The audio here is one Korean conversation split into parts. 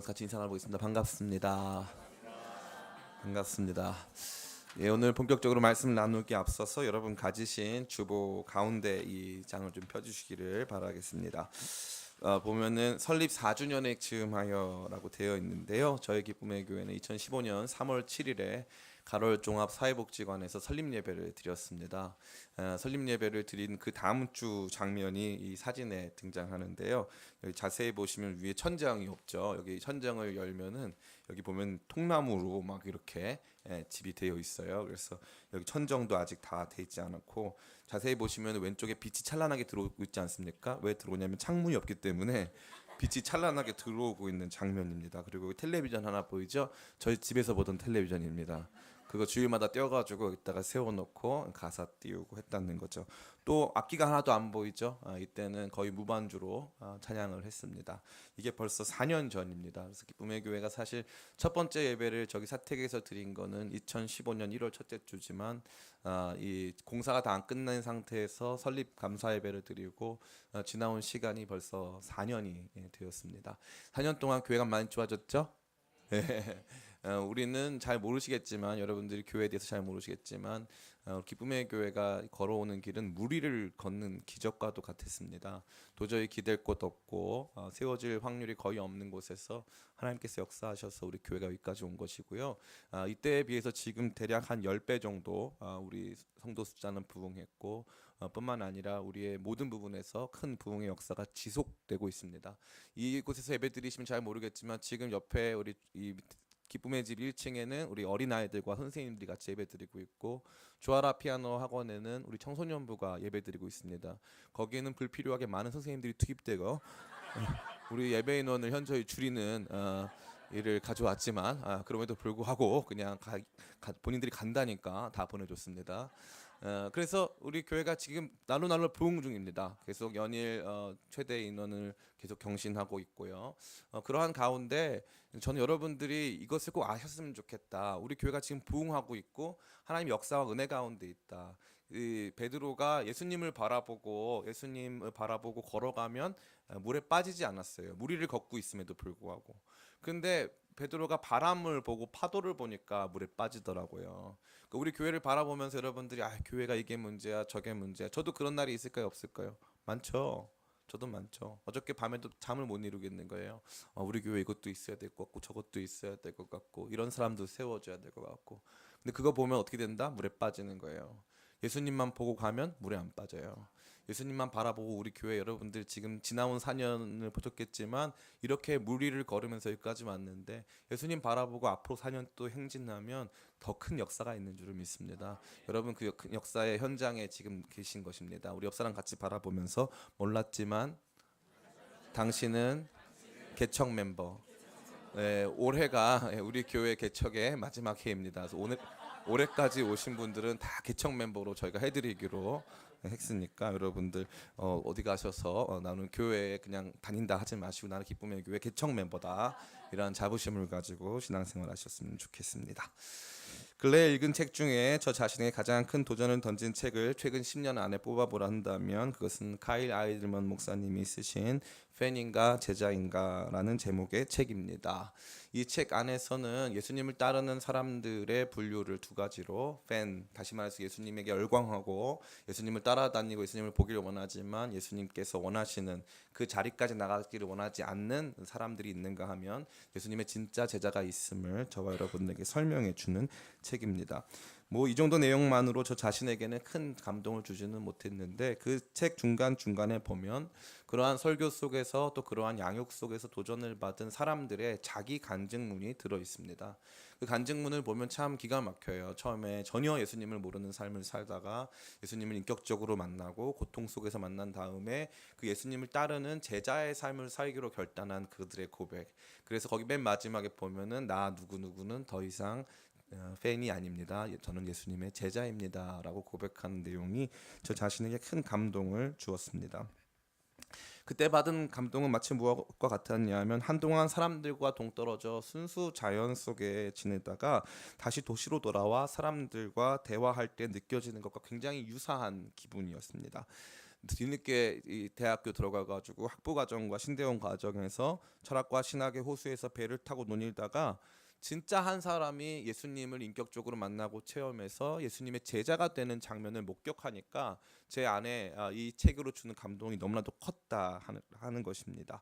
같이 인사 나눠보겠습니다. 반갑습니다. 반갑습니다. 예, 오늘 본격적으로 말씀 나누기 앞서서 여러분 가지신 주보 가운데 이 장을 좀 펴주시기를 바라겠습니다. 보면은 설립 4주년에 즈음하여라고 되어 있는데요. 저희 기쁨의 교회는 2015년 3월 7일에 가롤 종합 사회복지관에서 설립 예배를 드렸습니다. 설립 예배를 드린 그 다음 주 장면이 이 사진에 등장하는데요. 여기 자세히 보시면 위에 천장이 없죠. 여기 천장을 열면은 여기 보면 통나무로 막 이렇게 집이 되어 있어요. 그래서 여기 천정도 아직 다 돼 있지 않았고, 자세히 보시면 왼쪽에 빛이 찬란하게 들어오고 있지 않습니까? 왜 들어오냐면 창문이 없기 때문에 빛이 찬란하게 들어오고 있는 장면입니다. 그리고 여기 텔레비전 하나 보이죠? 저희 집에서 보던 텔레비전입니다. 그거 주일마다 떼어가지고 여기다가 세워놓고 가사 띄우고 했다는 거죠. 또 악기가 하나도 안 보이죠? 이때는 거의 무반주로 찬양을 했습니다. 이게 벌써 4년 전입니다. 그래서 기쁨의 교회가 사실 첫 번째 예배를 저기 사택에서 드린 거는 2015년 1월 첫째 주지만 이 공사가 다 안 끝난 상태에서 설립 감사 예배를 드리고 지나온 시간이 벌써 4년이 되었습니다. 4년 동안 교회가 많이 좋아졌죠? 네. 우리는 잘 모르시겠지만, 여러분들이 교회에 대해서 잘 모르시겠지만, 기쁨의 교회가 걸어오는 길은 무리를 걷는 기적과도 같았습니다. 도저히 기댈 곳 없고 세워질 확률이 거의 없는 곳에서 하나님께서 역사하셔서 우리 교회가 여기까지 온 것이고요. 이때에 비해서 지금 대략 한 10배 정도 우리 성도 숫자는 부흥했고, 뿐만 아니라 우리의 모든 부분에서 큰 부흥의 역사가 지속되고 있습니다. 이곳에서 예배 드리시면 잘 모르겠지만, 지금 옆에 우리 이 기쁨의 집 1층에는 우리 어린아이들과 선생님들이 같이 예배드리고 있고, 주아라 피아노 학원에는 우리 청소년부가 예배드리고 있습니다. 거기에는 불필요하게 많은 선생님들이 투입되고 우리 예배 인원을 현저히 줄이는 일을 가져왔지만, 그럼에도 불구하고 그냥 본인들이 간다니까 다 보내줬습니다. 그래서 우리 교회가 지금 날로 부흥 중입니다. 계속 연일 최대 인원을 계속 경신하고 있고요. 그러한 가운데 저는 여러분들이 이것을 꼭 아셨으면 좋겠다. 우리 교회가 지금 부흥하고 있고 하나님 역사와 은혜 가운데 있다. 이 베드로가 예수님을 바라보고 걸어가면 물에 빠지지 않았어요. 무리를 걷고 있음에도 불구하고. 근데 베드로가 바람을 보고 파도를 보니까 물에 빠지더라고요. 그러니까 우리 교회를 바라보면서 여러분들이 교회가 이게 문제야 저게 문제야. 저도 그런 날이 있을까요 없을까요? 많죠. 저도 많죠. 어저께 밤에도 잠을 못 이루겠는 거예요. 우리 교회 이것도 있어야 될 것 같고 저것도 있어야 될 것 같고 이런 사람도 세워줘야 될 것 같고. 근데 그거 보면 어떻게 된다? 물에 빠지는 거예요. 예수님만 보고 가면 물에 안 빠져요. 예수님만 바라보고 우리 교회 여러분들 지금 지나온 4년을 보셨겠지만 이렇게 무리를 걸으면서 여기까지 왔는데, 예수님 바라보고 앞으로 4년 또 행진하면 더 큰 역사가 있는 줄을 믿습니다. 여러분 그 역사의 현장에 지금 계신 것입니다. 우리 옆 사람 같이 바라보면서 몰랐지만 당신은 개척 멤버. 올해가 우리 교회 개척의 마지막 해입니다. 그래서 올해까지 오신 분들은 다 개척 멤버로 저희가 해드리기로 했으니까, 여러분들 어디 가셔서 나는 교회에 그냥 다닌다 하지 마시고 나는 기쁨의 교회 개척 멤버다, 이런 자부심을 가지고 신앙생활 하셨으면 좋겠습니다. 근래 읽은 책 중에 저 자신의 가장 큰 도전을 던진 책을 최근 10년 안에 뽑아보라 한다면 그것은 카일 아이들먼 목사님이 쓰신 팬인가 제자인가라는 제목의 책입니다. 이 책 안에서는 예수님을 따르는 사람들의 분류를 두 가지로, 팬, 다시 말해서 예수님에게 열광하고 예수님을 따라다니고 예수님을 보기를 원하지만 예수님께서 원하시는 그 자리까지 나가기를 원하지 않는 사람들이 있는가 하면 예수님의 진짜 제자가 있음을 저와 여러분에게 설명해 주는 책입니다. 뭐 이 정도 내용만으로 저 자신에게는 큰 감동을 주지는 못했는데, 그 책 중간중간에 보면 그러한 설교 속에서 또 그러한 양육 속에서 도전을 받은 사람들의 자기 간증문이 들어 있습니다. 그 간증문을 보면 참 기가 막혀요. 처음에 전혀 예수님을 모르는 삶을 살다가 예수님을 인격적으로 만나고 고통 속에서 만난 다음에 그 예수님을 따르는 제자의 삶을 살기로 결단한 그들의 고백. 그래서 거기 맨 마지막에 보면은 나 누구누구는 더 이상 팬이 아닙니다. 저는 예수님의 제자입니다. 라고 고백하는 내용이 저 자신에게 큰 감동을 주었습니다. 그때 받은 감동은 마치 무엇과 같았냐면, 한동안 사람들과 동떨어져 순수 자연 속에 지내다가 다시 도시로 돌아와 사람들과 대화할 때 느껴지는 것과 굉장히 유사한 기분이었습니다. 뒤늦게 이 대학교 들어가가지고 학부과정과 신대원 과정에서 철학과 신학의 호수에서 배를 타고 논일다가 진짜 한 사람이 예수님을 인격적으로 만나고 체험해서 예수님의 제자가 되는 장면을 목격하니까 제 안에 이 책으로 주는 감동이 너무나도 컸다 하는 것입니다.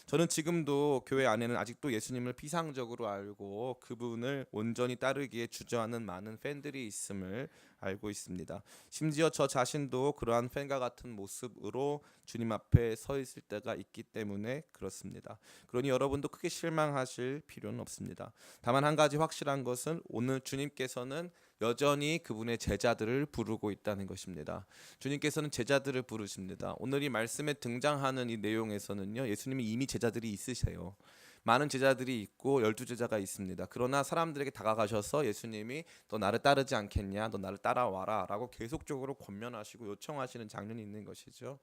저는 지금도 교회 안에는 아직도 예수님을 피상적으로 알고 그분을 온전히 따르기에 주저하는 많은 팬들이 있음을 알고 있습니다. 심지어 저 자신도 그러한 팬과 같은 모습으로 주님 앞에 서 있을 때가 있기 때문에 그렇습니다. 그러니 여러분도 크게 실망하실 필요는 없습니다. 다만 한 가지 확실한 것은 오늘 주님께서는 여전히 그분의 제자들을 부르고 있다는 것입니다. 주님께서는 제자들을 부르십니다. 오늘 이 말씀에 등장하는 이 내용에서는요, 예수님이 이미 제자들이 있으세요. 많은 제자들이 있고 12제자가 있습니다. 그러나 사람들에게 다가가셔서 예수님이 너 나를 따르지 않겠냐, 너 나를 따라와라 라고 계속적으로 권면하시고 요청하시는 장면이 있는 것이죠.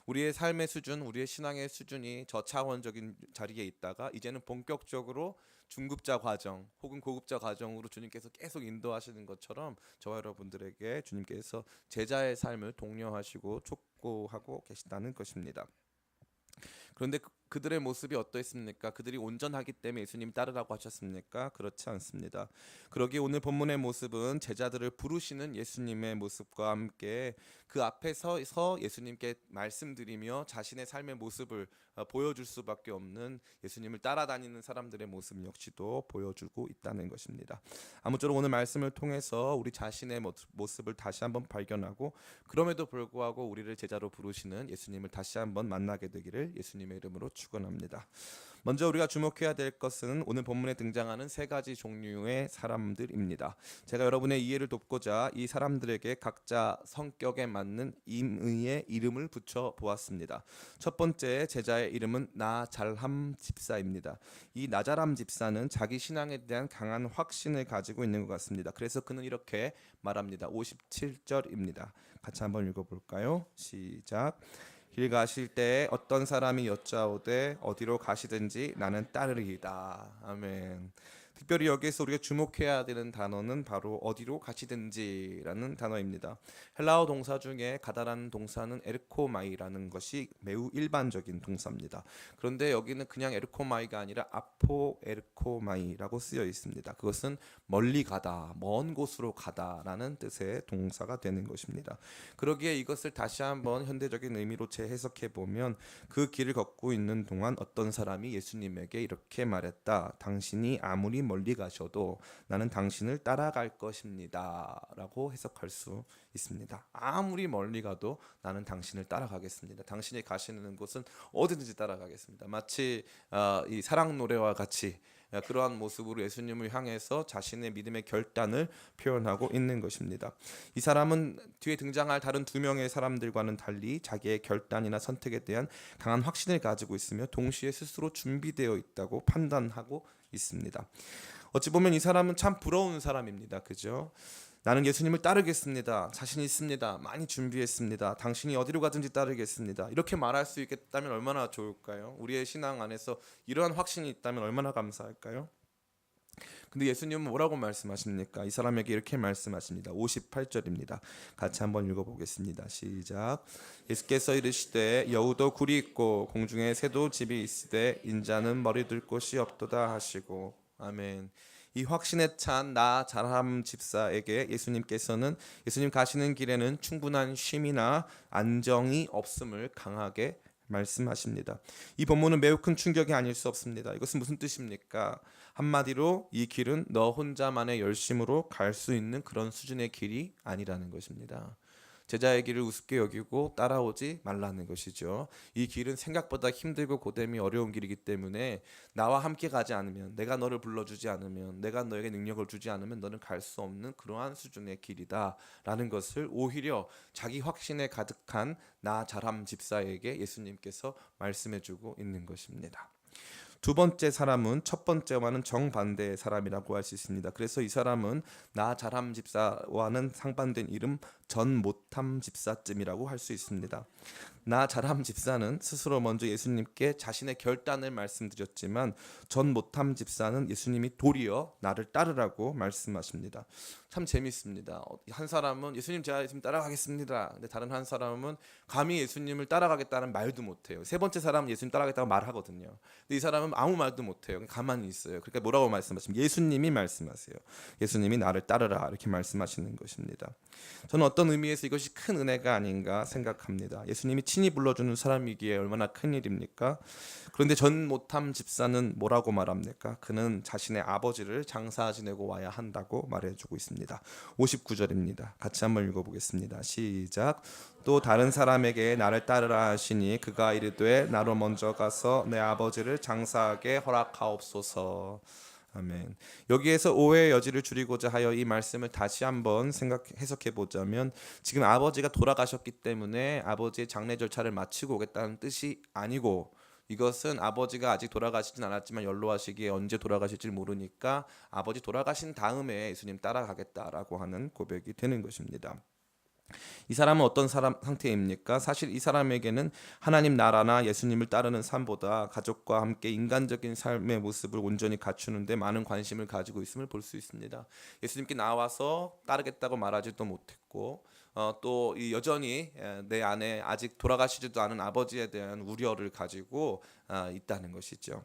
우리의 삶의 수준, 우리의 신앙의 수준이 저차원적인 자리에 있다가 이제는 본격적으로 중급자 과정 혹은 고급자 과정으로 주님께서 계속 인도하시는 것처럼 저와 여러분들에게 주님께서 제자의 삶을 독려하시고 촉구하고 계시다는 것입니다. 그런데 그들의 모습이 어떠했습니까? 그들이 온전하기 때문에 예수님 따르라고 하셨습니까? 그렇지 않습니다. 그러기에 오늘 본문의 모습은 제자들을 부르시는 예수님의 모습과 함께 그 앞에 서서 예수님께 말씀드리며 자신의 삶의 모습을 보여줄 수밖에 없는 예수님을 따라다니는 사람들의 모습 역시도 보여주고 있다는 것입니다. 아무쪼록 오늘 말씀을 통해서 우리 자신의 모습을 다시 한번 발견하고 그럼에도 불구하고 우리를 제자로 부르시는 예수님을 다시 한번 만나게 되기를 예수님의 이름으로 축원합니다. 먼저 우리가 주목해야 될 것은 오늘 본문에 등장하는 세 가지 종류의 사람들입니다. 제가 여러분의 이해를 돕고자 이 사람들에게 각자 성격에 맞는 임의의 이름을 붙여 보았습니다. 첫 번째 제자의 이름은 나잘함 집사입니다. 이 나잘함 집사는 자기 신앙에 대한 강한 확신을 가지고 있는 것 같습니다. 그래서 그는 이렇게 말합니다. 57절입니다. 같이 한번 읽어볼까요? 시작. 길 가실 때 어떤 사람이 여짜오되 어디로 가시든지 나는 따르리이다. 아멘. 특별히 여기에서 우리가 주목해야 되는 단어는 바로 어디로 가시든지라는 단어입니다. 헬라어 동사 중에 가다라는 동사는 에르코마이라는 것이 매우 일반적인 동사입니다. 그런데 여기는 그냥 에르코마이가 아니라 아포 에르코마이라고 쓰여 있습니다. 그것은 멀리 가다, 먼 곳으로 가다라는 뜻의 동사가 되는 것입니다. 그러기에 이것을 다시 한번 현대적인 의미로 재해석해 보면 그 길을 걷고 있는 동안 어떤 사람이 예수님에게 이렇게 말했다. 당신이 아무리 멀리 가셔도 나는 당신을 따라갈 것입니다 라고 해석할 수 있습니다. 아무리 멀리 가도 나는 당신을 따라가겠습니다. 당신이 가시는 곳은 어디든지 따라가겠습니다. 마치 이 사랑 노래와 같이 그러한 모습으로 예수님을 향해서 자신의 믿음의 결단을 표현하고 있는 것입니다. 이 사람은 뒤에 등장할 다른 두 명의 사람들과는 달리 자기의 결단이나 선택에 대한 강한 확신을 가지고 있으며 동시에 스스로 준비되어 있다고 판단하고 있습니다. 어찌 보면 이 사람은 참 부러운 사람입니다. 그죠? 나는 예수님을 따르겠습니다. 자신 있습니다. 많이 준비했습니다. 당신이 어디로 가든지 따르겠습니다. 이렇게 말할 수 있겠다면 얼마나 좋을까요? 우리의 신앙 안에서 이러한 확신이 있다면 얼마나 감사할까요? 근데 예수님은 뭐라고 말씀하십니까? 이 사람에게 이렇게 말씀하십니다. 58절입니다. 같이 한번 읽어보겠습니다. 시작. 예수께서 이르시되 여우도 굴이 있고 공중에 새도 집이 있으되 인자는 머리 둘 곳이 없도다 하시고. 아멘. 이 확신에 찬 나잘함 집사에게 예수님께서는 예수님 가시는 길에는 충분한 쉼이나 안정이 없음을 강하게 말씀하십니다. 이 본문은 매우 큰 충격이 아닐 수 없습니다. 이것은 무슨 뜻입니까? 한마디로 이 길은 너 혼자만의 열심으로 갈 수 있는 그런 수준의 길이 아니라는 것입니다. 제자의 길을 우습게 여기고 따라오지 말라는 것이죠. 이 길은 생각보다 힘들고 고됨이 어려운 길이기 때문에 나와 함께 가지 않으면, 내가 너를 불러주지 않으면, 내가 너에게 능력을 주지 않으면 너는 갈 수 없는 그러한 수준의 길이다 라는 것을 오히려 자기 확신에 가득한 나잘함 집사에게 예수님께서 말씀해주고 있는 것입니다. 두 번째 사람은 첫 번째와는 정반대의 사람이라고 할 수 있습니다. 그래서 이 사람은 나잘함 집사와는 상반된 이름 전못함 집사쯤이라고 할 수 있습니다. 나자람 집사는 스스로 먼저 예수님께 자신의 결단을 말씀드렸지만 전 못함 집사는 예수님이 도리어 나를 따르라고 말씀하십니다. 참 재밌습니다. 한 사람은 제가 예수님 따라가겠습니다. 근데 다른 한 사람은 감히 예수님을 따라가겠다는 말도 못해요. 세 번째 사람은 예수님 따라가겠다고 말하거든요. 근데 이 사람은 아무 말도 못해요. 가만히 있어요. 그러니까 뭐라고 말씀하시면 예수님이 말씀하세요. 예수님이 나를 따르라 이렇게 말씀하시는 것입니다. 저는 어떤 의미에서 이것이 큰 은혜가 아닌가 생각합니다. 예수님이 친히 불러주는 사람이기에 얼마나 큰 일입니까? 그런데 전 못함 집사는 뭐라고 말합니까? 그는 자신의 아버지를 장사 지내고 와야 한다고 말해주고 있습니다. 59절입니다. 같이 한번 읽어보겠습니다. 시작. 또 다른 사람에게 나를 따르라 하시니 그가 이르되 나로 먼저 가서 내 아버지를 장사하게 허락하옵소서. 아멘. 여기에서 오해의 여지를 줄이고자 하여 이 말씀을 다시 한번 해석해 보자면 지금 아버지가 돌아가셨기 때문에 아버지의 장례 절차를 마치고 오겠다는 뜻이 아니고 이것은 아버지가 아직 돌아가시진 않았지만 연로하시기에 언제 돌아가실지 모르니까 아버지 돌아가신 다음에 예수님 따라가겠다라고 하는 고백이 되는 것입니다. 이 사람은 어떤 상태입니까? 사실 이 사람에게는 하나님 나라나 예수님을 따르는 삶보다 가족과 함께 인간적인 삶의 모습을 온전히 갖추는 데 많은 관심을 가지고 있음을 볼 수 있습니다. 예수님께 나와서 따르겠다고 말하지도 못했고 또 여전히 내 안에 아직 돌아가시지도 않은 아버지에 대한 우려를 가지고 있다는 것이죠.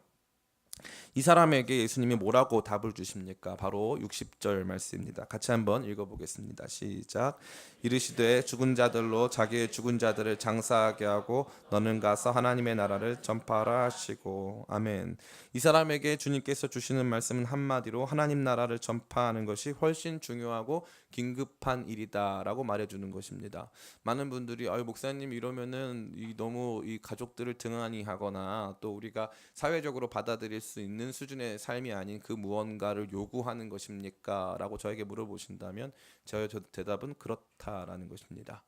이 사람에게 예수님이 뭐라고 답을 주십니까? 바로 60절 말씀입니다. 같이 한번 읽어보겠습니다. 시작. 이르시되 죽은 자들로 자기의 죽은 자들을 장사하게 하고 너는 가서 하나님의 나라를 전파하라 하시고. 아멘. 이 사람에게 주님께서 주시는 말씀은 한마디로 하나님 나라를 전파하는 것이 훨씬 중요하고 긴급한 일이다라고 말해주는 것입니다. 많은 분들이 목사님 이러면은 너무 이 가족들을 등한히 하거나 또 우리가 사회적으로 받아들일 수 있는 수준의 삶이 아닌 그 무언가를 요구하는 것입니까? 라고 저에게 물어보신다면 저의 대답은 그렇다라는 것입니다.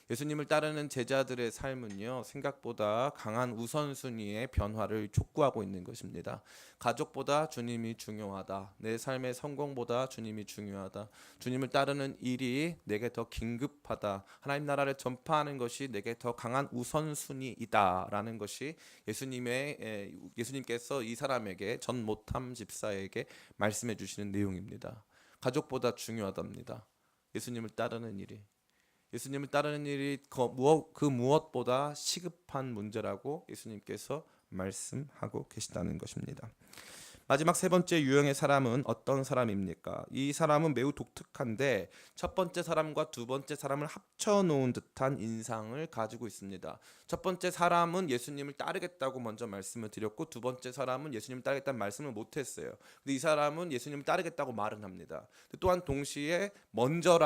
예수님을 따르는 제자들의 삶은요, 생각보다 강한 우선순위의 변화를 촉구하고 있는 것입니다. 가족보다 주님이 중요하다. 내 삶의 성공보다 주님이 중요하다. 주님을 따르는 일이 내게 더 긴급하다. 하나님 나라를 전파하는 것이 내게 더 강한 우선순위이다라는 것이 예수님께서 이 사람에게 전 못함 집사에게 말씀해 주시는 내용입니다. 가족보다 중요하답니다. 예수님을 따르는 일이. 예수님을 따르는 일이 그 무엇보다 시급한 문제라고 예수님께서 말씀하고 계시다는 것입니다. 마지막 세 번째 유형의 사람은 어떤 사람입니까? 이 사람은 매우 독특한데 첫 번째 사람과 두 번째 사람을 합쳐놓은 듯한 인상을 가지고 있습니다. 첫 번째 사람은 예수님을 따르겠다고 먼저 말씀을 드렸고 두 번째 사람은 예수님을 따르겠다는 말씀을 못했어요. 근데 이 사람은 예수님을 따르겠다고 말은 합니다. 또한 동시에 먼저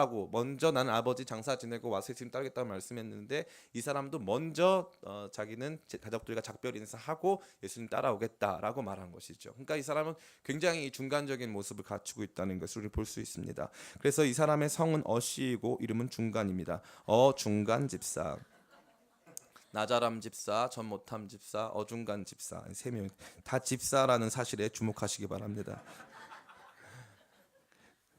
나는 아버지 장사 지내고 와서 예수님 따르겠다고 말씀했는데 이 사람도 먼저 자기는 가족들과 작별 인사하고 예수님 따라오겠다라고 말한 것이죠. 그러니까 이 사람은 굉장히 중간적인 모습을 갖추고 있다는 것을 우리 볼 수 있습니다. 그래서 이 사람의 성은 어씨이고 이름은 중간입니다. 중간 집사, 나자람 집사, 전 못함 집사, 어중간 집사, 세 명 다 집사라는 사실에 주목하시기 바랍니다.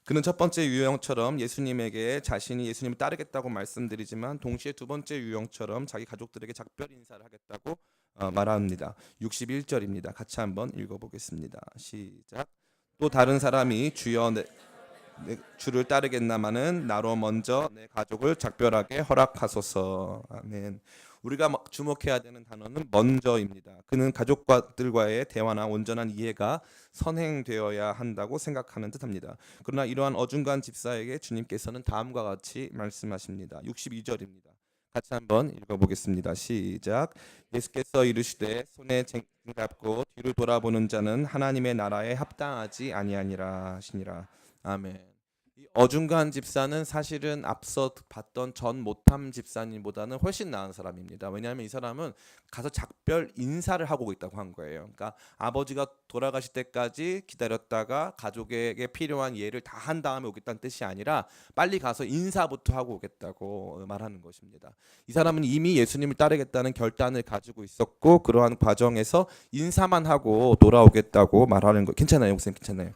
그는 첫 번째 유형처럼 예수님에게 자신이 예수님을 따르겠다고 말씀드리지만 동시에 두 번째 유형처럼 자기 가족들에게 작별 인사를 하겠다고 말합니다. 61절입니다. 같이 한번 읽어보겠습니다. 시작. 또 다른 사람이 주여 내 주를 따르겠나마는 나로 먼저 내 가족을 작별하게 허락하소서. 아멘. 우리가 주목해야 되는 단어는 먼저입니다. 그는 가족들과의 대화나 온전한 이해가 선행되어야 한다고 생각하는 듯합니다. 그러나 이러한 어중간 집사에게 주님께서는 다음과 같이 말씀하십니다. 62절입니다. 같이 한번 읽어보겠습니다. 시작. 예수께서 이르시되 손에 잡고 뒤를 돌아보는 자는 하나님의 나라에 합당하지 아니하니라 하시니라. 아멘. 이 어중간 집사는 사실은 앞서 봤던 전 못함 집사님보다는 훨씬 나은 사람입니다. 왜냐하면 이 사람은 가서 작별 인사를 하고 있다고 한 거예요. 그러니까 아버지가 돌아가실 때까지 기다렸다가 가족에게 필요한 예를 다 한 다음에 오겠다는 뜻이 아니라 빨리 가서 인사부터 하고 오겠다고 말하는 것입니다. 이 사람은 이미 예수님을 따르겠다는 결단을 가지고 있었고 그러한 과정에서 인사만 하고 돌아오겠다고 말하는 거. 괜찮아요, 목사님, 괜찮아요.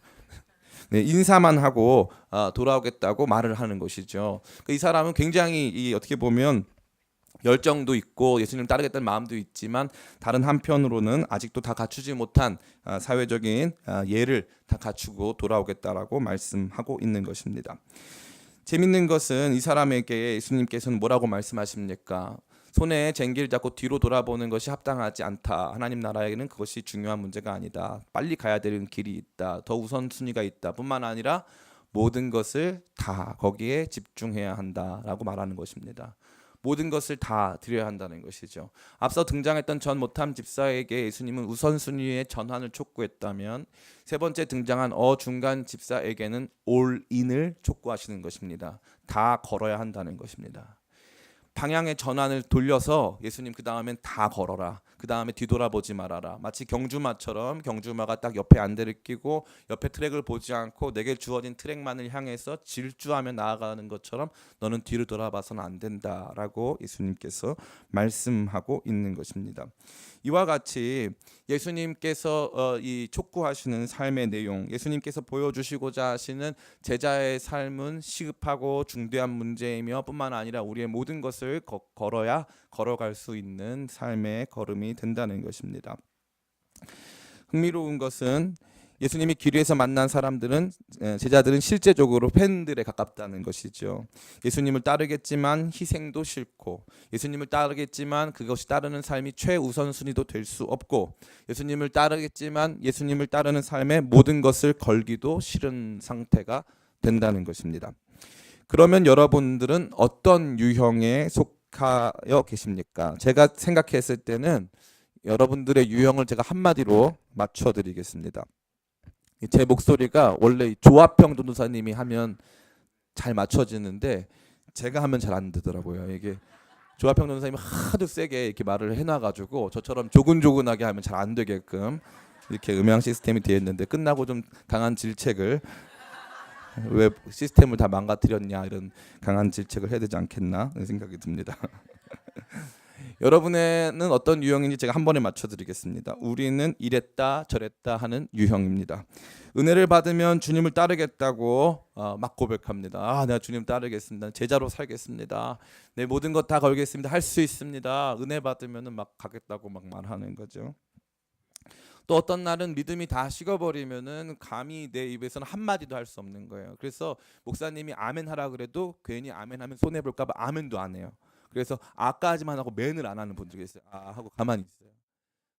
네, 인사만 하고 돌아오겠다고 말을 하는 것이죠. 이 사람은 굉장히 어떻게 보면 열정도 있고 예수님 따르겠다는 마음도 있지만 다른 한편으로는 아직도 다 갖추지 못한 사회적인 예를 다 갖추고 돌아오겠다라고 말씀하고 있는 것입니다. 재밌는 것은 이 사람에게 예수님께서는 뭐라고 말씀하십니까? 손에 쟁기를 잡고 뒤로 돌아보는 것이 합당하지 않다. 하나님 나라에는 그것이 중요한 문제가 아니다. 빨리 가야 되는 길이 있다. 더 우선순위가 있다. 뿐만 아니라 모든 것을 다 거기에 집중해야 한다라고 말하는 것입니다. 모든 것을 다 드려야 한다는 것이죠. 앞서 등장했던 전 모탐 집사에게 예수님은 우선순위의 전환을 촉구했다면 세 번째 등장한 중간 집사에게는 올인을 촉구하시는 것입니다. 다 걸어야 한다는 것입니다. 방향의 전환을 돌려서 예수님 그 다음엔 다 걸어라. 그 다음에 뒤돌아보지 말아라. 마치 경주마처럼 경주마가 딱 옆에 안대를 끼고 옆에 트랙을 보지 않고 내게 주어진 트랙만을 향해서 질주하며 나아가는 것처럼 너는 뒤를 돌아봐서는 안 된다라고 예수님께서 말씀하고 있는 것입니다. 이와 같이 예수님께서 이 촉구하시는 삶의 내용, 예수님께서 보여주시고자 하시는 제자의 삶은 시급하고 중대한 문제이며 뿐만 아니라 우리의 모든 것을 걸어야 걸어갈 수 있는 삶의 걸음이 된다는 것입니다. 흥미로운 것은 예수님이 길 위에서 만난 사람들은 제자들은 실제적으로 팬들에 가깝다는 것이죠. 예수님을 따르겠지만 희생도 싫고 예수님을 따르겠지만 그것이 따르는 삶이 최우선순위도 될 수 없고 예수님을 따르겠지만 예수님을 따르는 삶에 모든 것을 걸기도 싫은 상태가 된다는 것입니다. 그러면 여러분들은 어떤 유형에 속하여 계십니까? 제가 생각했을 때는 여러분들의 유형을 제가 한마디로 맞춰드리겠습니다. 제 목소리가 원래 조화평 전도사님이 하면 잘 맞춰지는데 제가 하면 잘 안 되더라고요. 이게 조화평 전도사님이 하도 세게 이렇게 말을 해놔가지고 저처럼 조근조근하게 하면 잘 안 되게끔 이렇게 음향 시스템이 되어 있는데 끝나고 좀 강한 질책을 왜 시스템을 다 망가뜨렸냐 이런 강한 질책을 해야 되지 않겠나 생각이 듭니다. 여러분은 어떤 유형인지 제가 한 번에 맞춰드리겠습니다. 우리는 이랬다 저랬다 하는 유형입니다. 은혜를 받으면 주님을 따르겠다고 막 고백합니다. 내가 주님 따르겠습니다. 제자로 살겠습니다. 내 모든 것 다 걸겠습니다. 할 수 있습니다. 은혜 받으면 막 가겠다고 막 말하는 거죠. 또 어떤 날은 믿음이 다 식어버리면은 감히 내 입에서는 한마디도 할 수 없는 거예요. 그래서 목사님이 아멘 하라 그래도 괜히 아멘 하면 손해볼까 봐 아멘도 안 해요. 그래서 아까지만 하고 맨을 안 하는 분들이 있어요. 하고 가만히 있어요.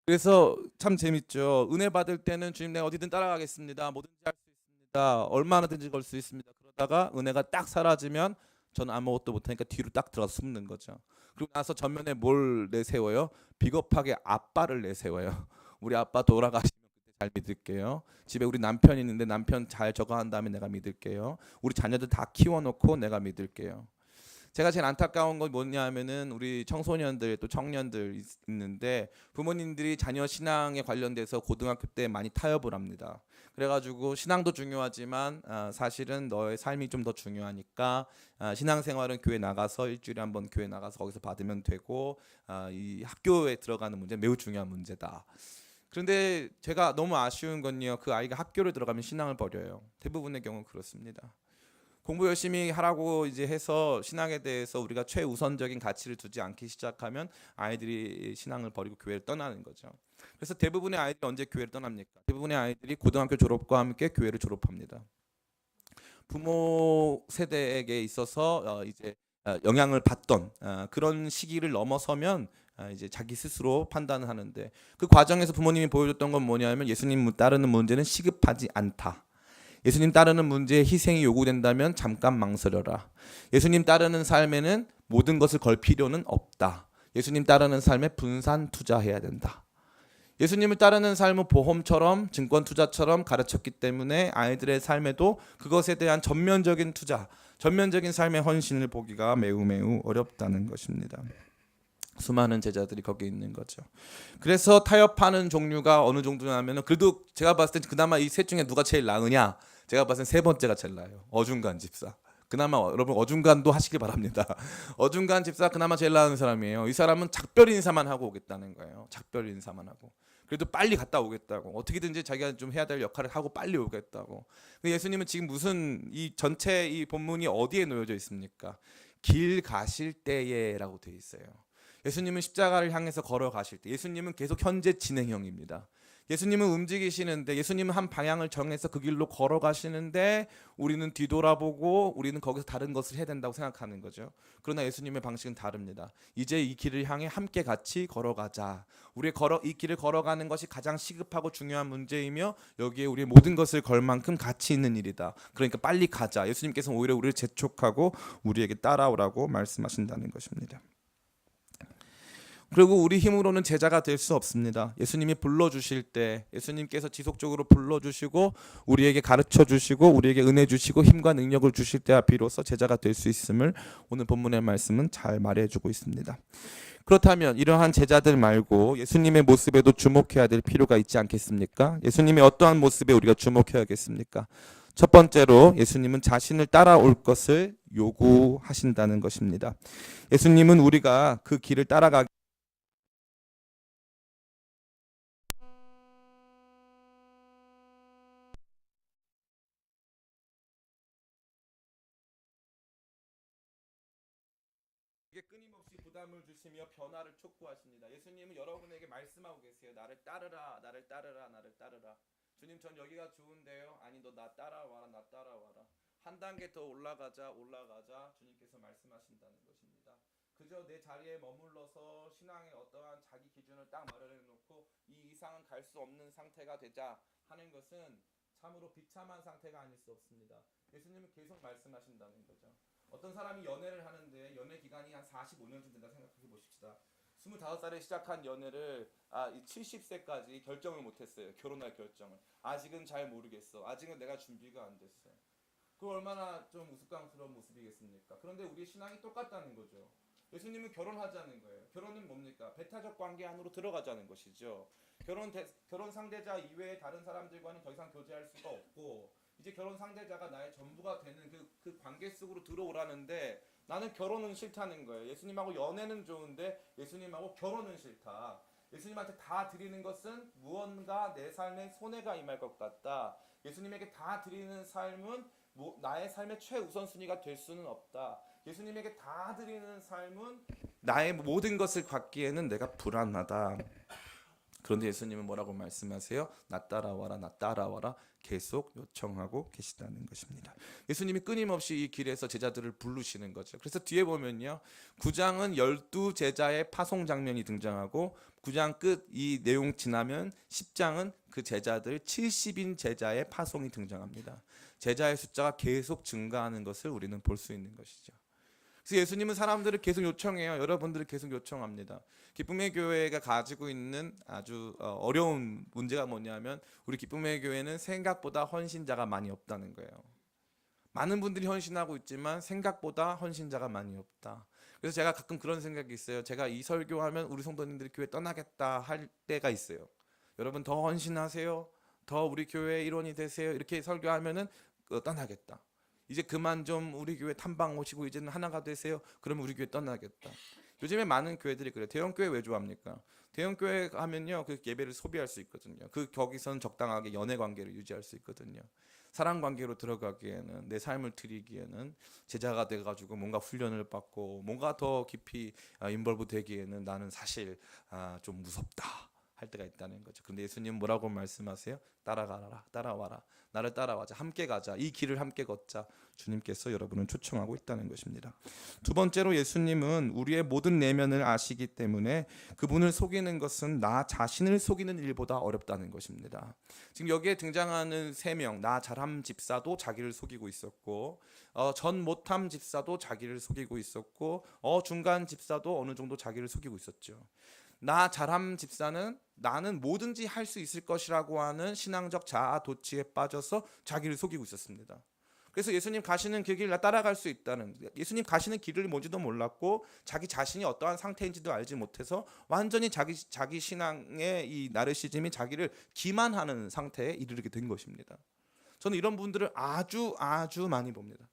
그래서 참 재밌죠. 은혜 받을 때는 주님 내가 어디든 따라가겠습니다. 뭐든지 할 수 있습니다. 얼마나든지 걸 수 있습니다. 그러다가 은혜가 딱 사라지면 저는 아무것도 못하니까 뒤로 딱 들어서 숨는 거죠. 그리고 나서 전면에 뭘 내세워요? 비겁하게 아빠를 내세워요. 우리 아빠 돌아가시면 그때 잘 믿을게요. 집에 우리 남편이 있는데 남편 잘 저거 한 다음에 내가 믿을게요. 우리 자녀들 다 키워놓고 내가 믿을게요. 제가 제일 안타까운 건 뭐냐면은 우리 청소년들 또 청년들 있는데 부모님들이 자녀 신앙에 관련돼서 고등학교 때 많이 타협을 합니다. 그래가지고 신앙도 중요하지만 사실은 너의 삶이 좀 더 중요하니까 신앙생활은 교회 나가서 일주일에 한 번 교회 나가서 거기서 받으면 되고 이 학교에 들어가는 문제 매우 중요한 문제다. 그런데 제가 너무 아쉬운 건요, 그 아이가 학교를 들어가면 신앙을 버려요. 대부분의 경우 그렇습니다. 공부 열심히 하라고 이제 해서 신앙에 대해서 우리가 최우선적인 가치를 두지 않기 시작하면 아이들이 신앙을 버리고 교회를 떠나는 거죠. 그래서 대부분의 아이들이 언제 교회를 떠납니까? 대부분의 아이들이 고등학교 졸업과 함께 교회를 졸업합니다. 부모 세대에게 있어서 이제 영향을 받던 그런 시기를 넘어서면 이제 자기 스스로 판단을 하는데 그 과정에서 부모님이 보여줬던 건 뭐냐면 예수님 따르는 문제는 시급하지 않다. 예수님 따르는 문제에 희생이 요구된다면 잠깐 망설여라. 예수님 따르는 삶에는 모든 것을 걸 필요는 없다. 예수님 따르는 삶에 분산 투자해야 된다. 예수님을 따르는 삶은 보험처럼 증권 투자처럼 가르쳤기 때문에 아이들의 삶에도 그것에 대한 전면적인 투자, 전면적인 삶의 헌신을 보기가 매우 어렵다는 것입니다. 수많은 제자들이 거기 있는 거죠. 그래서 타협하는 종류가 어느 정도냐면은 그래도 제가 봤을 때 그나마 이 셋 중에 누가 제일 나으냐? 제가 봤을 때 세 번째가 제일 나아요. 어중간 집사. 그나마 여러분 어중간도 하시길 바랍니다. 어중간 집사 그나마 제일 나은 사람이에요. 이 사람은 작별 인사만 하고 오겠다는 거예요. 작별 인사만 하고. 그래도 빨리 갔다 오겠다고. 어떻게든지 자기가 좀 해야 될 역할을 하고 빨리 오겠다고. 예수님은 지금 무슨 이 전체 이 본문이 어디에 놓여져 있습니까? 길 가실 때에라고 되어 있어요. 예수님은 십자가를 향해서 걸어가실 때, 예수님은 계속 현재 진행형입니다. 예수님은 움직이시는데, 예수님은 한 방향을 정해서 그 길로 걸어가시는데 우리는 뒤돌아보고 우리는 거기서 다른 것을 해야 된다고 생각하는 거죠. 그러나 예수님의 방식은 다릅니다. 이제 이 길을 향해 함께 같이 걸어가자. 이 길을 걸어가는 것이 가장 시급하고 중요한 문제이며 여기에 우리의 모든 것을 걸 만큼 가치 있는 일이다. 그러니까 빨리 가자. 예수님께서는 오히려 우리를 재촉하고 우리에게 따라오라고 말씀하신다는 것입니다. 그리고 우리 힘으로는 제자가 될 수 없습니다. 예수님이 불러주실 때, 예수님께서 지속적으로 불러주시고 우리에게 가르쳐 주시고 우리에게 은혜 주시고 힘과 능력을 주실 때야 비로소 제자가 될 수 있음을 오늘 본문의 말씀은 잘 말해주고 있습니다. 그렇다면 이러한 제자들 말고 예수님의 모습에도 주목해야 될 필요가 있지 않겠습니까? 예수님의 어떠한 모습에 우리가 주목해야겠습니까? 첫 번째로 예수님은 자신을 따라올 것을 요구하신다는 것입니다. 예수님은 우리가 그 길을 따라가기 끊임없이 부담을 주시며 변화를 촉구하십니다. 예수님은 여러분에게 말씀하고 계세요. 나를 따르라, 나를 따르라, 나를 따르라. 주님, 전 여기가 좋은데요. 아니, 너 나 따라와라, 나 따라와라. 한 단계 더 올라가자, 올라가자. 주님께서 말씀하신다는 것입니다. 그저 내 자리에 머물러서 신앙의 어떠한 자기 기준을 딱 마련해 놓고 이 이상은 갈 수 없는 상태가 되자 하는 것은 참으로 비참한 상태가 아닐 수 없습니다. 예수님은 계속 말씀하신다는 거죠. 어떤 사람이 연애를 하는데 연애 기간이 한 45년쯤 된다 생각해 보십시다. 25살에 시작한 연애를 70세까지 결정을 못했어요. 결혼할 결정을. 아직은 잘 모르겠어. 아직은 내가 준비가 안 됐어. 그 얼마나 좀 우스꽝스러운 모습이겠습니까? 그런데 우리의 신앙이 똑같다는 거죠. 예수님은 결혼하자는 거예요. 결혼은 뭡니까? 배타적 관계 안으로 들어가자는 것이죠. 결혼 상대자 이외의 다른 사람들과는 더 이상 교제할 수가 없고 이제 결혼 상대자가 나의 전부가 되는 그 관계 속으로 들어오라는데 나는 결혼은 싫다는 거예요. 예수님하고 연애는 좋은데 예수님하고 결혼은 싫다. 예수님한테 다 드리는 것은 무언가 내 삶에 손해가 임할 것 같다. 예수님에게 다 드리는 삶은 나의 삶의 최우선순위가 될 수는 없다. 예수님에게 다 드리는 삶은 나의 모든 것을 갖기에는 내가 불안하다. 그런데 예수님은 뭐라고 말씀하세요? 나 따라와라, 나 따라와라 계속 요청하고 계시다는 것입니다. 예수님이 끊임없이 이 길에서 제자들을 부르시는 거죠. 그래서 뒤에 보면요, 9장은 12제자의 파송 장면이 등장하고 9장 끝 이 내용 지나면 10장은 그 제자들 70인 제자의 파송이 등장합니다. 제자의 숫자가 계속 증가하는 것을 우리는 볼 수 있는 것이죠. 그래서 예수님은 사람들을 계속 요청해요. 여러분들을 계속 요청합니다. 기쁨의 교회가 가지고 있는 아주 어려운 문제가 뭐냐면 우리 기쁨의 교회는 생각보다 헌신자가 많이 없다는 거예요. 많은 분들이 헌신하고 있지만 생각보다 헌신자가 많이 없다. 그래서 제가 가끔 그런 생각이 있어요. 제가 이 설교하면 우리 성도님들이 교회 떠나겠다 할 때가 있어요. 여러분 더 헌신하세요. 더 우리 교회의 일원이 되세요. 이렇게 설교하면은 떠나겠다. 이제 그만 좀 우리 교회 탐방 오시고 이제는 하나가 되세요. 그러면 우리 교회 떠나겠다. 요즘에 많은 교회들이 그래요. 대형 교회 왜 좋아합니까? 대형 교회 가면요 그 예배를 소비할 수 있거든요. 거기서는 적당하게 연애 관계를 유지할 수 있거든요. 사랑 관계로 들어가기에는 내 삶을 드리기에는 제자가 돼가지고 뭔가 훈련을 받고 뭔가 더 깊이 인벌브 되기에는 나는 사실 좀 무섭다 할 때가 있다는 거죠. 근데 예수님 뭐라고 말씀하세요? 따라가라, 따라와라, 나를 따라와자, 함께 가자, 이 길을 함께 걷자. 주님께서 여러분을 초청하고 있다는 것입니다. 두 번째로 예수님은 우리의 모든 내면을 아시기 때문에 그분을 속이는 것은 나 자신을 속이는 일보다 어렵다는 것입니다. 지금 여기에 등장하는 세 명, 나 잘함 집사도 자기를 속이고 있었고 전 못함 집사도 자기를 속이고 있었고 중간 집사도 어느 정도 자기를 속이고 있었죠. 나 잘함 집사는 나는 뭐든지 할 수 있을 것이라고 하는 신앙적 자아 도취에 빠져서 자기를 속이고 있었습니다. 그래서 예수님 가시는 그 길을 따라갈 수 있다는, 예수님 가시는 길을 뭔지도 몰랐고 자기 자신이 어떠한 상태인지도 알지 못해서 완전히 자기 신앙의 이 나르시즘이 자기를 기만하는 상태에 이르게 된 것입니다. 저는 이런 분들을 아주 많이 봅니다.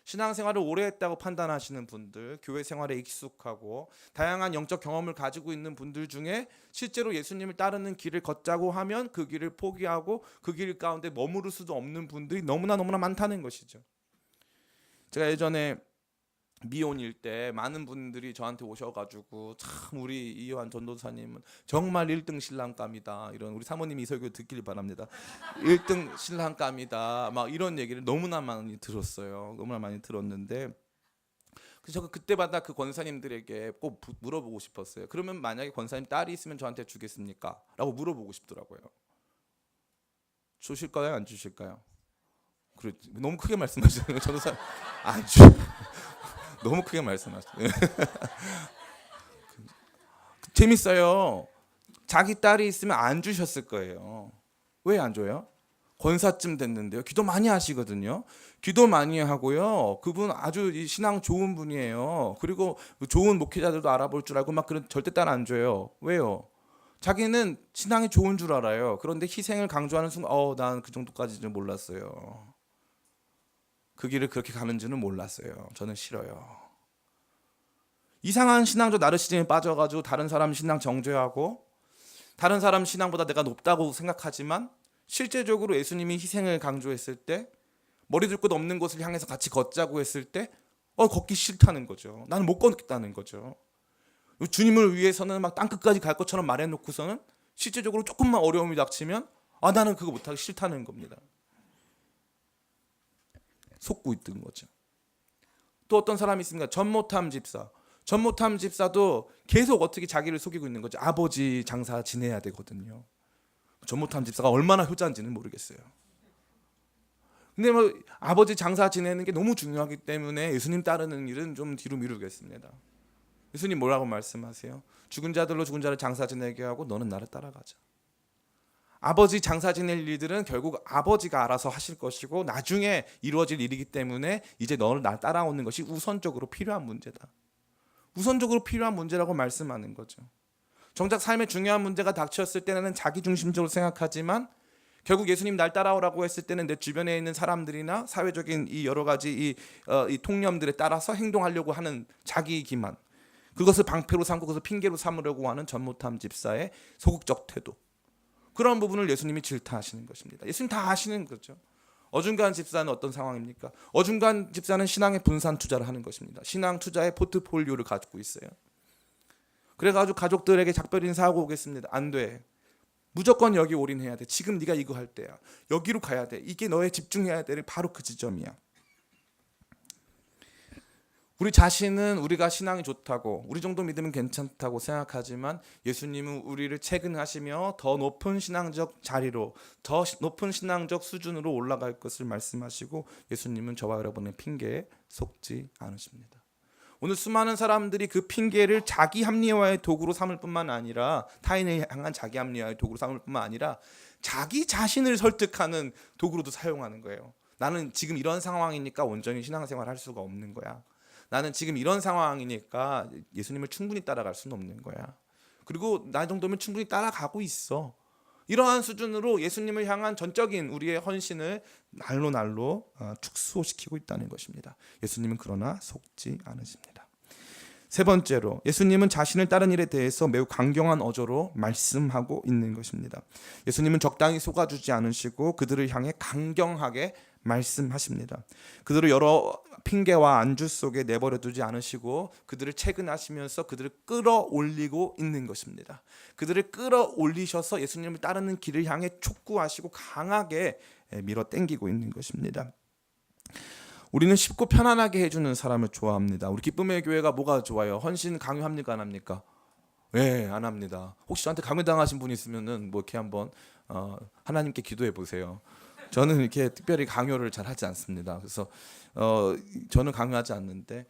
신앙생활을 오래 했다고 판단하시는 분들, 교회 생활에 익숙하고 다양한 영적 경험을 가지고 있는 분들 중에 실제로 예수님을 따르는 길을 걷자고 하면 그 길을 포기하고 그 길 가운데 머무를 수도 없는 분들이 너무나 많다는 것이죠. 제가 예전에 미혼일 때 많은 분들이 저한테 오셔가지고 참 우리 이요한 전도사님은 정말 1등 신랑감이다, 이런, 우리 사모님이 이 설교 듣길 바랍니다. 1등 신랑감이다 막 이런 얘기를 너무나 많이 들었어요. 너무나 많이 들었는데, 그래서 제가 그때마다 그 권사님들에게 꼭 물어보고 싶었어요. 그러면 만약에 권사님 딸이 있으면 저한테 주겠습니까? 라고 물어보고 싶더라고요. 주실까요? 안 주실까요? 그래, 너무 크게 말씀하시는 전도사, 안 주. 너무 크게 말씀하시네. 재밌어요. 자기 딸이 있으면 안 주셨을 거예요. 왜 안 줘요? 권사쯤 됐는데요. 기도 많이 하시거든요. 기도 많이 하고요. 그분 아주 신앙 좋은 분이에요. 그리고 좋은 목회자들도 알아볼 줄 알고 막 그런, 절대 딸 안 줘요. 왜요? 자기는 신앙이 좋은 줄 알아요. 그런데 희생을 강조하는 순간, 난 그 정도까지는 몰랐어요. 그 길을 그렇게 가는지는 몰랐어요. 저는 싫어요. 이상한 신앙적 나르시즘에 빠져가지고 다른 사람 신앙 정죄하고 다른 사람 신앙보다 내가 높다고 생각하지만 실제적으로 예수님이 희생을 강조했을 때, 머리 둘 곳 없는 곳을 향해서 같이 걷자고 했을 때 걷기 싫다는 거죠. 나는 못 걷겠다는 거죠. 주님을 위해서는 막 땅끝까지 갈 것처럼 말해놓고서는 실제적으로 조금만 어려움이 닥치면 나는 그거 못하기 싫다는 겁니다. 속고 있던 거죠. 또 어떤 사람이 있습니다. 전모탐 집사. 전모탐 집사도 계속 어떻게 자기를 속이고 있는 거죠. 아버지 장사 지내야 되거든요. 전모탐 집사가 얼마나 효자인지는 모르겠어요. 근데 뭐 아버지 장사 지내는 게 너무 중요하기 때문에 예수님 따르는 일은 좀 뒤로 미루겠습니다. 예수님 뭐라고 말씀하세요? 죽은 자들로 죽은 자를 장사 지내게 하고 너는 나를 따라가자. 아버지 장사 지낼 일들은 결국 아버지가 알아서 하실 것이고 나중에 이루어질 일이기 때문에 이제 너를 날 따라오는 것이 우선적으로 필요한 문제다. 우선적으로 필요한 문제라고 말씀하는 거죠. 정작 삶의 중요한 문제가 닥쳤을 때는 자기 중심적으로 생각하지만 결국 예수님 날 따라오라고 했을 때는 내 주변에 있는 사람들이나 사회적인 이 여러 가지 이 통념들에 따라서 행동하려고 하는 자기 기만, 그것을 방패로 삼고 그것을 핑계로 삼으려고 하는 전모탐 집사의 소극적 태도, 그런 부분을 예수님이 질타하시는 것입니다. 예수님 다 아시는 거죠. 어중간 집사는 어떤 상황입니까? 어중간 집사는 신앙의 분산 투자를 하는 것입니다. 신앙 투자의 포트폴리오를 가지고 있어요. 그래가지고 가족들에게 작별 인사하고 오겠습니다. 안 돼. 무조건 여기 올인해야 돼. 지금 네가 이거 할 때야. 여기로 가야 돼. 이게 너의 집중해야 될 바로 그 지점이야. 우리 자신은 우리가 신앙이 좋다고, 우리 정도 믿으면 괜찮다고 생각하지만 예수님은 우리를 체근하시며 더 높은 신앙적 자리로, 더 높은 신앙적 수준으로 올라갈 것을 말씀하시고, 예수님은 저와 여러분의 핑계에 속지 않으십니다. 오늘 수많은 사람들이 그 핑계를 자기 합리화의 도구로 삼을 뿐만 아니라, 타인을 향한 자기 합리화의 도구로 삼을 뿐만 아니라 자기 자신을 설득하는 도구로도 사용하는 거예요. 나는 지금 이런 상황이니까 온전히 신앙생활 할 수가 없는 거야. 나는 지금 이런 상황이니까 예수님을 충분히 따라갈 수는 없는 거야. 그리고 나 정도면 충분히 따라가고 있어. 이러한 수준으로 예수님을 향한 전적인 우리의 헌신을 날로 축소시키고 있다는 것입니다. 예수님은 그러나 속지 않으십니다. 세 번째로, 예수님은 자신을 따른 일에 대해서 매우 강경한 어조로 말씀하고 있는 것입니다. 예수님은 적당히 속아주지 않으시고 그들을 향해 강경하게 말씀하십니다. 그들을 여러 핑계와 안주 속에 내버려 두지 않으시고 그들을 체근하시면서 그들을 끌어올리고 있는 것입니다. 그들을 끌어올리셔서 예수님을 따르는 길을 향해 촉구하시고 강하게 밀어 당기고 있는 것입니다. 우리는 쉽고 편안하게 해주는 사람을 좋아합니다. 우리 기쁨의 교회가 뭐가 좋아요? 헌신 강요합니까? 안 합니까? 네, 안 합니다. 혹시 저한테 강요당하신 분 있으면은 뭐 이렇게 한번 하나님께 기도해 보세요. 저는 이렇게 특별히 강요를 잘 하지 않습니다. 그래서 저는 강요하지 않는데,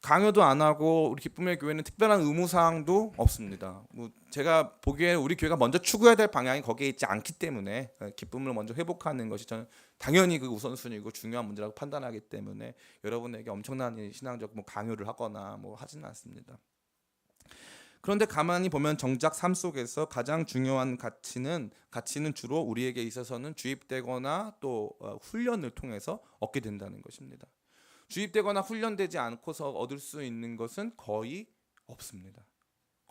강요도 안 하고 우리 기쁨의 교회는 특별한 의무사항도 없습니다. 뭐 제가 보기에 우리 교회가 먼저 추구해야 될 방향이 거기에 있지 않기 때문에 기쁨을 먼저 회복하는 것이 저는 당연히 그 우선순위고 중요한 문제라고 판단하기 때문에 여러분에게 엄청난 신앙적 강요를 하거나 하지는 않습니다. 그런데 가만히 보면 정작 삶 속에서 가장 중요한 가치는 주로 우리에게 있어서는 주입되거나 또 훈련을 통해서 얻게 된다는 것입니다. 주입되거나 훈련되지 않고서 얻을 수 있는 것은 거의 없습니다.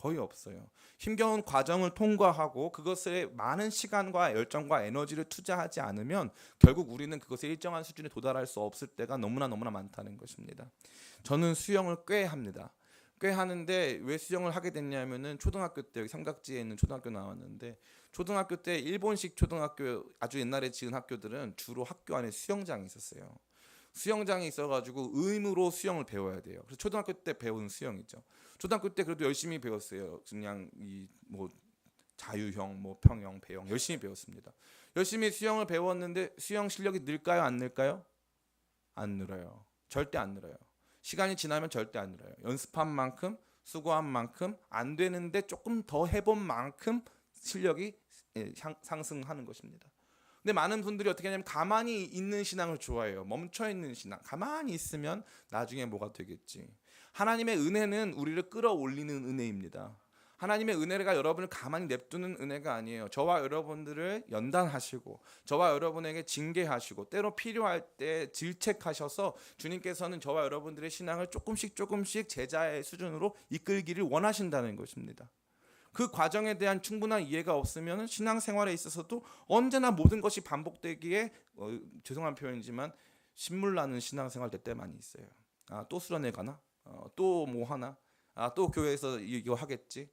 거의 없어요. 힘겨운 과정을 통과하고 그것에 많은 시간과 열정과 에너지를 투자하지 않으면 결국 우리는 그것에 일정한 수준에 도달할 수 없을 때가 너무나 많다는 것입니다. 저는 수영을 꽤 합니다. 꽤 하는데 왜 수영을 하게 됐냐면은 초등학교 때 여기 삼각지에 있는 초등학교 나왔는데, 초등학교 때 일본식 초등학교, 아주 옛날에 지은 학교들은 주로 학교 안에 수영장이 있었어요. 수영장이 있어가지고 의무로 수영을 배워야 돼요. 그래서 초등학교 때 배운 수영이죠. 초등학교 때 그래도 열심히 배웠어요. 그냥 이 뭐 자유형, 뭐 평형, 배영 열심히 배웠습니다. 열심히 수영을 배웠는데 수영 실력이 늘까요, 안 늘까요? 안 늘어요. 절대 안 늘어요. 시간이 지나면 절대 안 늘어요. 연습한 만큼, 수고한 만큼, 안 되는데 조금 더 해본 만큼 실력이 상승하는 것입니다. 근데 많은 분들이 어떻게 하냐면 가만히 있는 신앙을 좋아해요. 멈춰 있는 신앙. 가만히 있으면 나중에 뭐가 되겠지. 하나님의 은혜는 우리를 끌어올리는 은혜입니다. 하나님의 은혜가 여러분을 가만히 냅두는 은혜가 아니에요. 저와 여러분들을 연단하시고 저와 여러분에게 징계하시고 때로 필요할 때 질책하셔서 주님께서는 저와 여러분들의 신앙을 조금씩 제자의 수준으로 이끌기를 원하신다는 것입니다. 그 과정에 대한 충분한 이해가 없으면 신앙생활에 있어서도 언제나 모든 것이 반복되기에 죄송한 표현이지만 신물 나는 신앙생활 될 때 많이 있어요. 또 수련회 가나? 또 뭐 하나? 또 교회에서 이거 하겠지?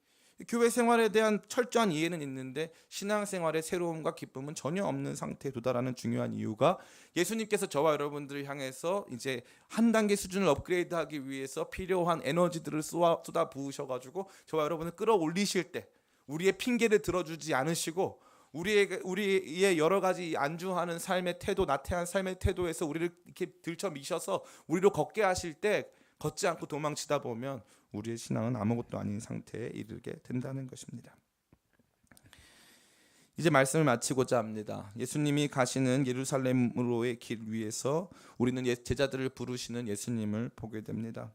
교회 생활에 대한 철저한 이해는 있는데 신앙생활의 새로움과 기쁨은 전혀 없는 상태에 도달하는 중요한 이유가, 예수님께서 저와 여러분들을 향해서 이제 한 단계 수준을 업그레이드하기 위해서 필요한 에너지들을 쏟아 부으셔가지고 저와 여러분을 끌어올리실 때 우리의 핑계를 들어주지 않으시고 우리의 여러 가지 안주하는 삶의 태도, 나태한 삶의 태도에서 우리를 이렇게 들쳐미셔서 우리로 걷게 하실 때 걷지 않고 도망치다 보면 우리의 신앙은 아무것도 아닌 상태에 이르게 된다는 것입니다. 이제 말씀을 마치고자 합니다. 예수님이 가시는 예루살렘으로의 길 위에서 우리는 제자들을 부르시는 예수님을 보게 됩니다.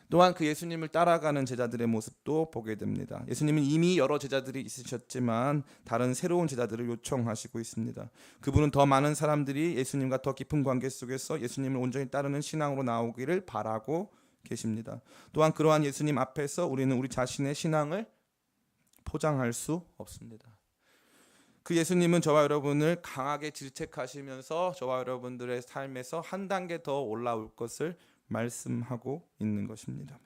또한 그 예수님을 따라가는 제자들의 모습도 보게 됩니다. 예수님은 이미 여러 제자들이 있으셨지만 다른 새로운 제자들을 요청하시고 있습니다. 그분은 더 많은 사람들이 예수님과 더 깊은 관계 속에서 예수님을 온전히 따르는 신앙으로 나오기를 바라고 계십니다. 또한 그러한 예수님 앞에서 우리는 우리 자신의 신앙을 포장할 수 없습니다. 그 예수님은 저와 여러분을 강하게 질책하시면서 저와 여러분들의 삶에서 한 단계 더 올라올 것을 말씀하고 있는 것입니다.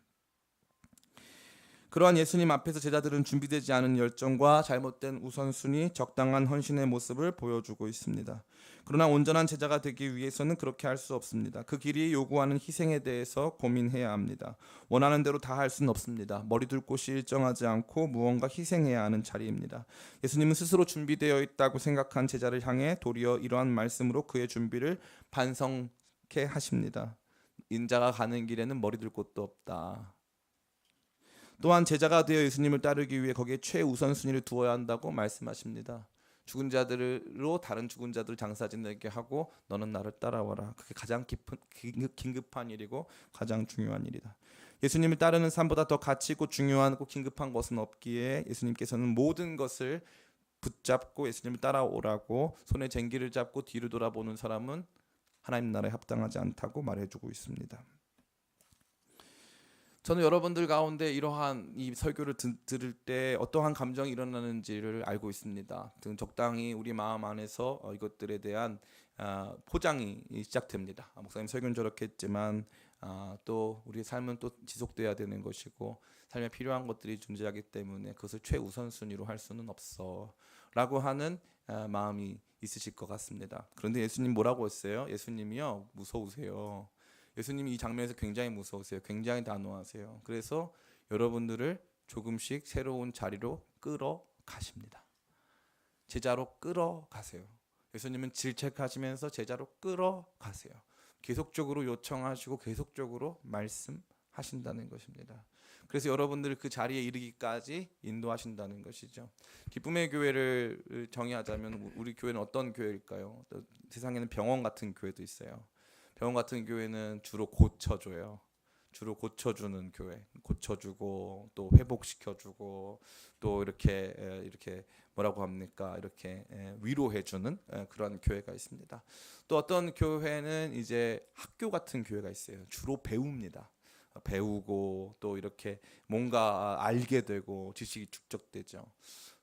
그러한 예수님 앞에서 제자들은 준비되지 않은 열정과 잘못된 우선순위, 적당한 헌신의 모습을 보여주고 있습니다. 그러나 온전한 제자가 되기 위해서는 그렇게 할 수 없습니다. 그 길이 요구하는 희생에 대해서 고민해야 합니다. 원하는 대로 다 할 수는 없습니다. 머리둘 곳이 일정하지 않고 무언가 희생해야 하는 자리입니다. 예수님은 스스로 준비되어 있다고 생각한 제자를 향해 도리어 이러한 말씀으로 그의 준비를 반성케 하십니다. 인자가 가는 길에는 머리둘 곳도 없다. 또한 제자가 되어 예수님을 따르기 위해 거기에 최우선순위를 두어야 한다고 말씀하십니다. 죽은 자들로 다른 죽은 자들 장사지내게 하고 너는 나를 따라와라. 그게 가장 긴급한 일이고 가장 중요한 일이다. 예수님을 따르는 삶보다 더 가치 있고 중요하고 긴급한 것은 없기에 예수님께서는 모든 것을 붙잡고 예수님을 따라오라고 손에 쟁기를 잡고 뒤로 돌아보는 사람은 하나님 나라에 합당하지 않다고 말해주고 있습니다. 저는 여러분들 가운데 이러한 이 설교를 들을 때 어떠한 감정이 일어나는지를 알고 있습니다. 적당히 우리 마음 안에서 이것들에 대한 포장이 시작됩니다. 목사님 설교는 저렇게 했지만 또 우리의 삶은 또 지속돼야 되는 것이고 삶에 필요한 것들이 존재하기 때문에 그것을 최우선순위로 할 수는 없어 라고 하는 마음이 있으실 것 같습니다. 그런데 예수님 뭐라고 했어요? 예수님이요, 무서우세요. 예수님이 이 장면에서 굉장히 무서우세요. 굉장히 단호하세요. 그래서 여러분들을 조금씩 새로운 자리로 끌어가십니다. 제자로 끌어가세요. 예수님은 질책하시면서 제자로 끌어가세요. 계속적으로 요청하시고 계속적으로 말씀하신다는 것입니다. 그래서 여러분들을 그 자리에 이르기까지 인도하신다는 것이죠. 기쁨의 교회를 정의하자면 우리 교회는 어떤 교회일까요? 세상에는 병원 같은 교회도 있어요. 병원 같은 교회는 주로 고쳐줘요. 주로 고쳐주는 교회, 고쳐주고 또 회복시켜주고 또 이렇게 뭐라고 합니까? 이렇게 위로해주는 그런 교회가 있습니다. 또 어떤 교회는 이제 학교 같은 교회가 있어요. 주로 배웁니다. 배우고 또 이렇게 뭔가 알게 되고 지식이 축적되죠.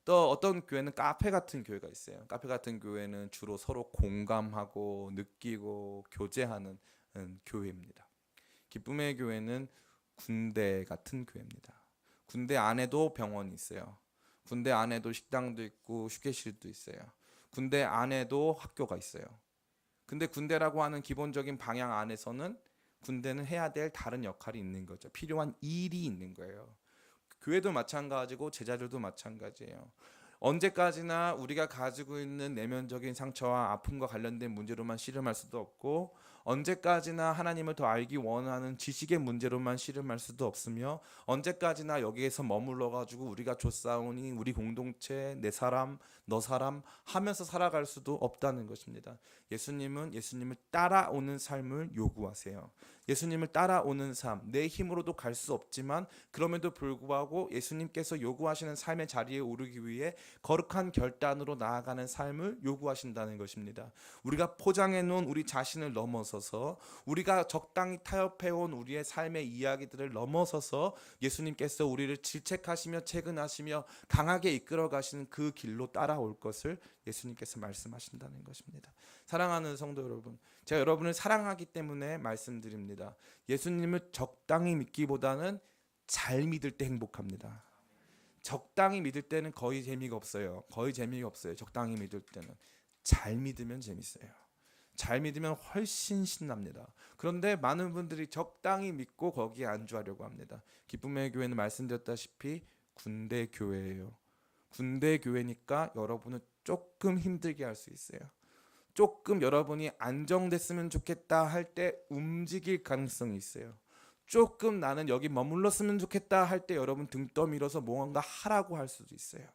또 어떤 교회는 카페 같은 교회가 있어요. 카페 같은 교회는 주로 서로 공감하고 느끼고 교제하는 교회입니다. 기쁨의 교회는 군대 같은 교회입니다. 군대 안에도 병원이 있어요. 군대 안에도 식당도 있고 휴게실도 있어요. 군대 안에도 학교가 있어요. 근데 군대라고 하는 기본적인 방향 안에서는 군대는 해야 될 다른 역할이 있는 거죠. 필요한 일이 있는 거예요. 교회도 마찬가지고 제자들도 마찬가지예요. 언제까지나 우리가 가지고 있는 내면적인 상처와 아픔과 관련된 문제로만 씨름할 수도 없고, 언제까지나 하나님을 더 알기 원하는 지식의 문제로만 씨름할 수도 없으며, 언제까지나 여기에서 머물러 가지고 우리가 조싸우니 우리 공동체, 내 사람, 너 사람 하면서 살아갈 수도 없다는 것입니다. 예수님을 따라오는 삶을 요구하세요. 예수님을 따라오는 삶, 내 힘으로도 갈 수 없지만 그럼에도 불구하고 예수님께서 요구하시는 삶의 자리에 오르기 위해 거룩한 결단으로 나아가는 삶을 요구하신다는 것입니다. 우리가 포장해 놓은 우리 자신을 넘어서서, 우리가 적당히 타협해온 우리의 삶의 이야기들을 넘어서서 예수님께서 우리를 질책하시며 채근하시며 강하게 이끌어 가시는 그 길로 따라올 것을 예수님께서 말씀하신다는 것입니다. 사랑하는 성도 여러분, 제가 여러분을 사랑하기 때문에 말씀드립니다. 예수님을 적당히 믿기보다는 잘 믿을 때 행복합니다. 적당히 믿을 때는 거의 재미가 없어요. 적당히 믿을 때는. 잘 믿으면 재밌어요. 잘 믿으면 훨씬 신납니다. 그런데 많은 분들이 적당히 믿고 거기에 안주하려고 합니다. 기쁨의 교회는 말씀드렸다시피 군대 교회예요. 군대 교회니까 여러분은 조금 힘들게 할 수 있어요. 조금 여러분이 안정됐으면 좋겠다 할 때 움직일 가능성이 있어요. 조금 나는 여기 머물렀으면 좋겠다 할 때 여러분 등 떠밀어서 뭔가 하라고 할 수도 있어요.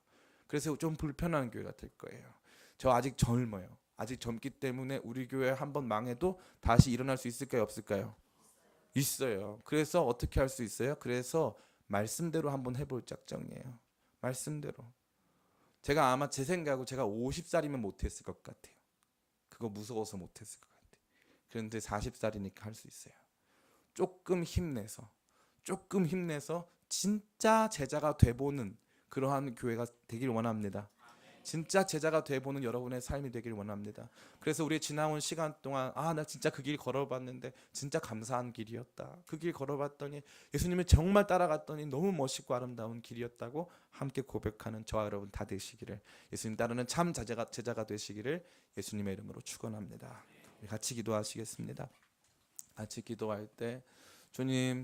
그래서 좀 불편한 교회가 될 거예요. 저 아직 젊어요. 아직 젊기 때문에 우리 교회 한번 망해도 다시 일어날 수 있을까요, 없을까요? 있어요. 그래서 어떻게 할 수 있어요? 그래서 말씀대로 한번 해볼 작정이에요. 말씀대로. 제가 아마 제 생각으로 제가 50살이면 못했을 것 같아요. 그거 무서워서 못했을 것 같아요. 그런데 40살이니까 할 수 있어요. 조금 힘내서 진짜 제자가 돼보는 그러한 교회가 되길 원합니다. 진짜 제자가 돼보는 여러분의 삶이 되길 원합니다. 그래서 우리 지나온 시간 동안 나 진짜 그 길 걸어봤는데 진짜 감사한 길이었다. 그 길 걸어봤더니 예수님을 정말 따라갔더니 너무 멋있고 아름다운 길이었다고 함께 고백하는 저와 여러분 다 되시기를, 예수님 따르는 참 제자가 되시기를 예수님의 이름으로 축원합니다. 우리 같이 기도하시겠습니다. 같이 기도할 때 주님